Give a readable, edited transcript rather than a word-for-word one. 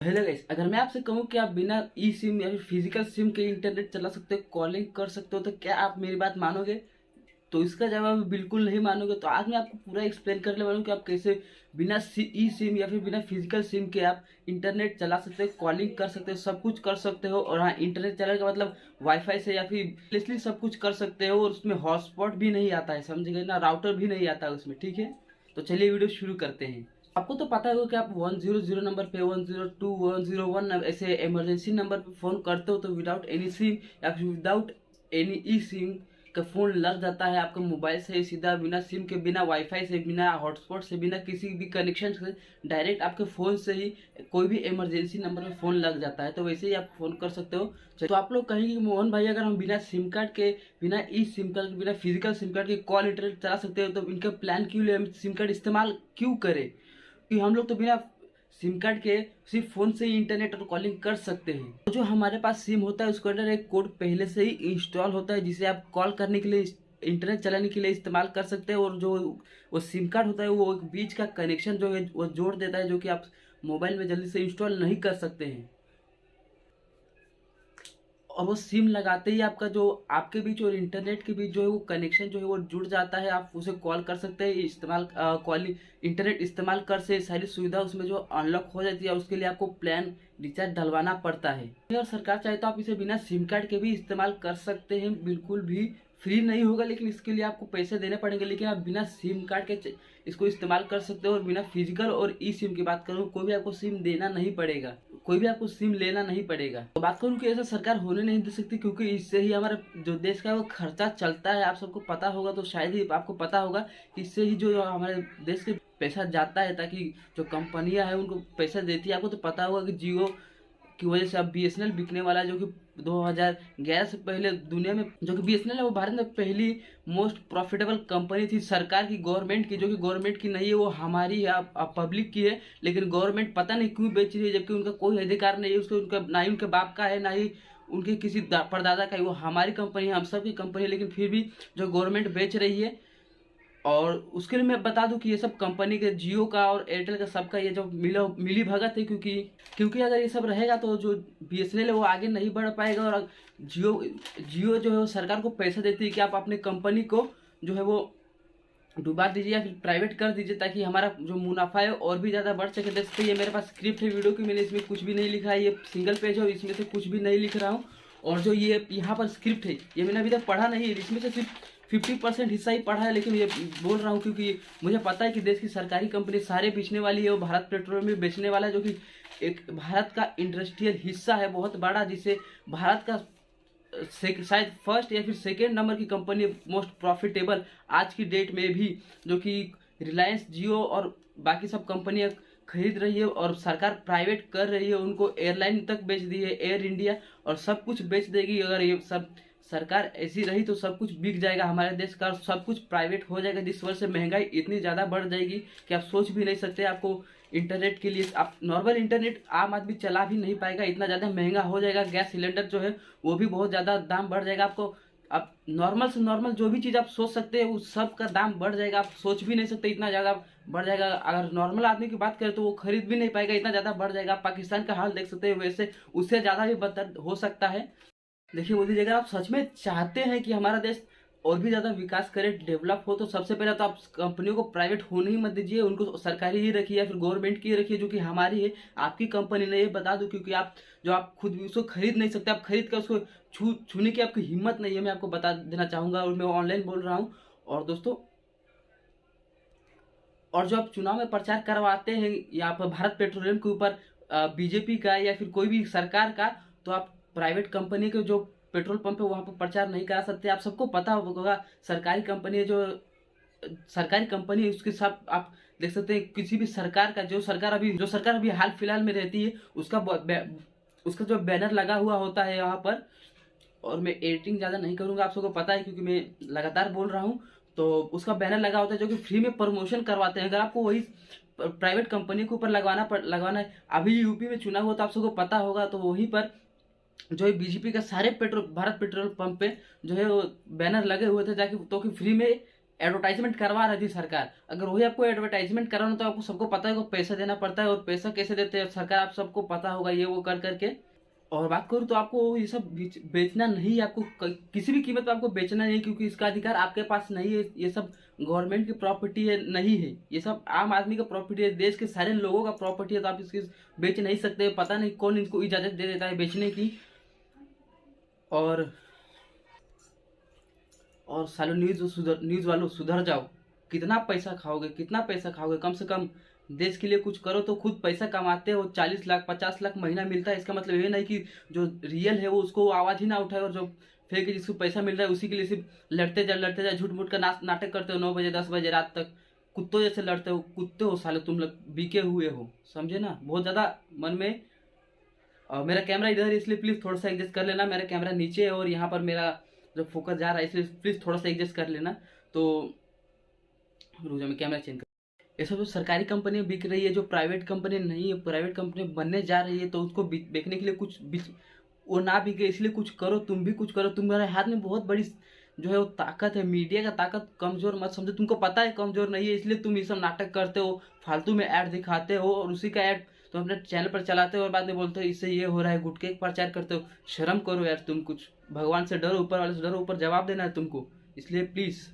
Hello guys, अगर मैं आपसे कहूं कि आप बिना ई सिम या फिर फिजिकल सिम के इंटरनेट चला सकते हो, कॉलिंग कर सकते हो, तो क्या आप मेरी बात मानोगे? तो इसका जवाब बिल्कुल नहीं मानोगे। तो आज मैं आपको पूरा एक्सप्लेन करने वाला हूं कि आप कैसे बिना ई सिम या फिर बिना फिजिकल सिम के आप इंटरनेट चला सकते हो, कॉलिंग कर सकते हो, सब कुछ कर सकते हो। और हाँ, इंटरनेट चलाने का मतलब वाईफाई से या फिर इसलिए सब कुछ कर सकते हो। और उसमें हॉटस्पॉट भी नहीं आता है, समझ गए ना, राउटर भी नहीं आता है उसमें। ठीक है, तो चलिए वीडियो शुरू करते हैं। आपको तो पता होगा कि आप 100 नंबर पे, 102, 101 ऐसे इमरजेंसी नंबर पे फ़ोन करते हो तो विदाउट एनी सिम या फिर विदाउट एनी ई सिम का फ़ोन लग जाता है आपका मोबाइल से सीधा, बिना सिम के, बिना वाईफाई से, बिना हॉटस्पॉट से, बिना किसी भी कनेक्शन से, डायरेक्ट आपके फ़ोन से ही कोई भी इमरजेंसी नंबर पे फ़ोन लग जाता है। तो वैसे ही आप फ़ोन कर सकते हो। तो आप लोग कहेंगे कि मोहन भाई, अगर हम बिना सिम कार्ड के, बिना ई सिम कार्ड के, बिना फिजिकल सिम कार्ड के कॉल इंटरनेट चला सकते हो, तो इनका प्लान क्यों ले, हम सिम कार्ड इस्तेमाल क्यों करें? कि हम लोग तो बिना सिम कार्ड के सिर्फ फ़ोन से ही इंटरनेट और कॉलिंग कर सकते हैं। तो जो हमारे पास सिम होता है उसके अंदर एक कोड पहले से ही इंस्टॉल होता है, जिसे आप कॉल करने के लिए, इंटरनेट चलाने के लिए इस्तेमाल कर सकते हैं। और जो वो सिम कार्ड होता है वो एक बीच का कनेक्शन जो है वो जोड़ देता है, जो कि आप मोबाइल में जल्दी से इंस्टॉल नहीं कर सकते हैं। और वो सिम लगाते ही आपका जो आपके बीच और इंटरनेट के बीच जो है वो कनेक्शन जो है वो जुड़ जाता है। आप उसे कॉल कर सकते हैं, इस्तेमाल कॉलिंग इंटरनेट इस्तेमाल कर से सारी सुविधा उसमें जो अनलॉक हो जाती है। उसके लिए आपको प्लान रिचार्ज डलवाना पड़ता है। और सरकार चाहे तो आप इसे बिना सिम कार्ड के भी इस्तेमाल कर सकते हैं, बिल्कुल भी फ्री नहीं होगा, लेकिन इसके लिए आपको पैसे देने पड़ेंगे। लेकिन आप बिना सिम कार्ड के इसको इस्तेमाल कर सकते हो। और बिना फिजिकल और ई सिम की बात करूँ, कोई भी आपको सिम देना नहीं पड़ेगा, कोई भी आपको सिम लेना नहीं पड़ेगा। तो बात करूँ कि ऐसा सरकार होने नहीं दे सकती, क्योंकि इससे ही हमारा जो देश का है वो खर्चा चलता है। आप सबको पता होगा, तो शायद ही आपको पता होगा कि इससे ही जो हमारे देश के पैसा जाता है, ताकि जो कंपनियां हैं उनको पैसा देती है। आपको तो पता होगा कि जियो की वजह से अब BSNL बिकने वाला है, जो कि 2011 से पहले दुनिया में, जो कि BSNL है वो भारत में पहली मोस्ट प्रॉफिटेबल कंपनी थी सरकार की, गवर्नमेंट की, जो कि गवर्नमेंट की नहीं है, वो हमारी है, पब्लिक की है। लेकिन गवर्नमेंट पता नहीं क्यों बेच रही है, जबकि उनका कोई अधिकार नहीं है उसको, उनका ना ही उनके बाप का है, ना ही उनके किसी परदादा का है। वो हमारी कंपनी है, हम सब की कंपनी है, लेकिन फिर भी जो गवर्नमेंट बेच रही है। और उसके लिए मैं बता दूं कि ये सब कंपनी के, जियो का और एयरटेल का, सबका ये जो मिली भगत है। क्योंकि अगर ये सब रहेगा तो जो BSNL है वो आगे नहीं बढ़ पाएगा। और जियो जियो जो है वो सरकार को पैसा देती है कि आप अपने कंपनी को जो है वो डुबा दीजिए या फिर प्राइवेट कर दीजिए, ताकि हमारा जो मुनाफा है और भी ज़्यादा बढ़ सके। देख सकते हैं, ये मेरे पास स्क्रिप्ट है वीडियो की, मैंने इसमें कुछ भी नहीं लिखा है, ये सिंगल पेज है और इसमें से कुछ भी नहीं लिख रहा हूँ। और जो ये यहाँ पर स्क्रिप्ट है, ये मैंने अभी तक पढ़ा नहीं है, इसमें से सिर्फ 50% हिस्सा ही पढ़ा है। लेकिन ये बोल रहा हूँ क्योंकि मुझे पता है कि देश की सरकारी कंपनी सारे बेचने वाली है, वो भारत पेट्रोलियम भी बेचने वाला है, जो कि एक भारत का इंडस्ट्रियल हिस्सा है बहुत बड़ा, जिसे भारत का शायद फर्स्ट या फिर सेकेंड नंबर की कंपनी मोस्ट प्रॉफिटेबल आज की डेट में भी, जो कि रिलायंस, जियो और बाकी सब कंपनियां खरीद रही है। और सरकार प्राइवेट कर रही है, उनको एयरलाइन तक बेच दी है, एयर इंडिया, और सब कुछ बेच देगी। अगर ये सब सरकार ऐसी रही तो सब कुछ बिक जाएगा हमारे देश का, सब कुछ प्राइवेट हो जाएगा। जिस वजह से महंगाई इतनी ज़्यादा बढ़ जाएगी कि आप सोच भी नहीं सकते। आपको इंटरनेट के लिए, आप नॉर्मल इंटरनेट आम आदमी चला भी नहीं पाएगा, इतना ज़्यादा महंगा हो जाएगा। गैस सिलेंडर जो है वो भी बहुत ज़्यादा दाम बढ़ जाएगा। आपको आप नॉर्मल से नॉर्मल जो भी चीज़ आप सोच सकते हैं उस सब का दाम बढ़ जाएगा। आप सोच भी नहीं सकते, इतना ज़्यादा बढ़ जाएगा। अगर नॉर्मल आदमी की बात करें तो वो खरीद भी नहीं पाएगा, इतना ज़्यादा बढ़ जाएगा। आप पाकिस्तान का हाल देख सकते हैं, वैसे उससे ज़्यादा भी बदतर हो सकता है। देखिए मोदी जी, अगर आप सच में चाहते हैं कि हमारा देश और भी ज़्यादा विकास करे, डेवलप हो, तो सबसे पहले तो आप कंपनियों को प्राइवेट होने ही मत दीजिए, उनको सरकारी ही रखिए या फिर गवर्नमेंट की रखिए, जो कि हमारी है, आपकी कंपनी नहीं है। बता दूं, क्योंकि आप जो आप खुद भी उसको खरीद नहीं सकते, आप खरीद कर उसको छूने की आपकी हिम्मत नहीं है, मैं आपको बता देना चाहूँगा। और मैं ऑनलाइन बोल रहा हूँ। और दोस्तों, और जो आप चुनाव में प्रचार करवाते हैं या आप भारत पेट्रोलियम के ऊपर, बीजेपी का या फिर कोई भी सरकार का, तो आप प्राइवेट कंपनी के जो पेट्रोल पंप है वहाँ पर प्रचार नहीं करा सकते। आप सबको पता होगा, सरकारी कंपनी है, जो सरकारी कंपनी है उसके साथ आप देख सकते हैं, किसी भी सरकार का, जो सरकार अभी हाल फिलहाल में रहती है, उसका जो बैनर लगा हुआ होता है यहाँ पर। और मैं एडिटिंग ज़्यादा नहीं करूँगा, आप सबको पता है, क्योंकि मैं लगातार बोल रहा हूँ। तो उसका बैनर लगा होता है, जो कि फ्री में प्रमोशन करवाते हैं। अगर आपको वही प्राइवेट कंपनी के ऊपर लगवाना है, अभी यूपी में चुनाव हुआ तो आप सबको पता होगा, तो वहीं पर जो है बीजेपी का सारे भारत पेट्रोल पंप पे जो है वो बैनर लगे हुए थे, ताकि तो कि फ्री में एडवर्टाइजमेंट करवा रही थी सरकार। अगर वही आपको एडवर्टाइजमेंट कराना तो आपको सबको पता है कि पैसा देना पड़ता है, और पैसा कैसे देते हैं सरकार, आप सबको पता होगा ये वो कर करके। और बात करूँ तो आपको ये सब बेचना नहीं है, आपको किसी भी कीमत पर आपको बेचना नहीं है, क्योंकि इसका अधिकार आपके पास नहीं है। ये सब गवर्नमेंट की प्रॉपर्टी है नहीं है, ये सब आम आदमी का प्रॉपर्टी है, देश के सारे लोगों का प्रॉपर्टी है, तो आप इसकी बेच नहीं सकते। पता नहीं कौन इनको इजाजत दे देता है बेचने की। और सालो न्यूज वालों सुधर जाओ। कितना पैसा खाओगे, कितना पैसा खाओगे? कम से कम देश के लिए कुछ करो। तो खुद पैसा कमाते हो, 40 लाख 50 लाख महीना मिलता है, इसका मतलब ये नहीं कि जो रियल है वो उसको आवाज ही ना उठाए, और जो फेक है जिसको पैसा मिल रहा है उसी के लिए सिर्फ लड़ते जा झूठ मूठ का नाटक करते हो 9 बजे 10 बजे रात तक। कुत्तों जैसे लड़ते हो, कुत्ते हो साले तुम लोग, बिके हुए हो, समझे ना? बहुत ज्यादा मन में। मेरा कैमरा इधर है, इसलिए प्लीज थोड़ा सा एडजस्ट कर लेना। मेरा कैमरा नीचे है और यहाँ पर मेरा जो फोकस जा रहा है, इसलिए प्लीज थोड़ा सा एडजस्ट कर लेना। तो रुको मैं कैमरा चेंज कर। ये सब जो सरकारी कंपनी बिक रही है, जो प्राइवेट कंपनी नहीं है, प्राइवेट कंपनी बनने जा रही है, तो उसको बेचने के लिए कुछ वो ना बिके, इसलिए कुछ करो, तुम भी कुछ करो। तुम्हारे हाथ में बहुत बड़ी जो है वो ताकत है, मीडिया का ताकत। कमजोर मत समझो, तुमको पता है कमजोर नहीं है, इसलिए तुम ये सब नाटक करते हो, फालतू में ऐड दिखाते हो, और उसी का ऐड तुम अपने चैनल पर चलाते हो, और बाद में बोलते हो इससे ये हो रहा है, गुटके का प्रचार करते हो। शर्म करो यार तुम, कुछ भगवान से डरो, ऊपर वाले से डरो, ऊपर जवाब देना है तुमको, इसलिए प्लीज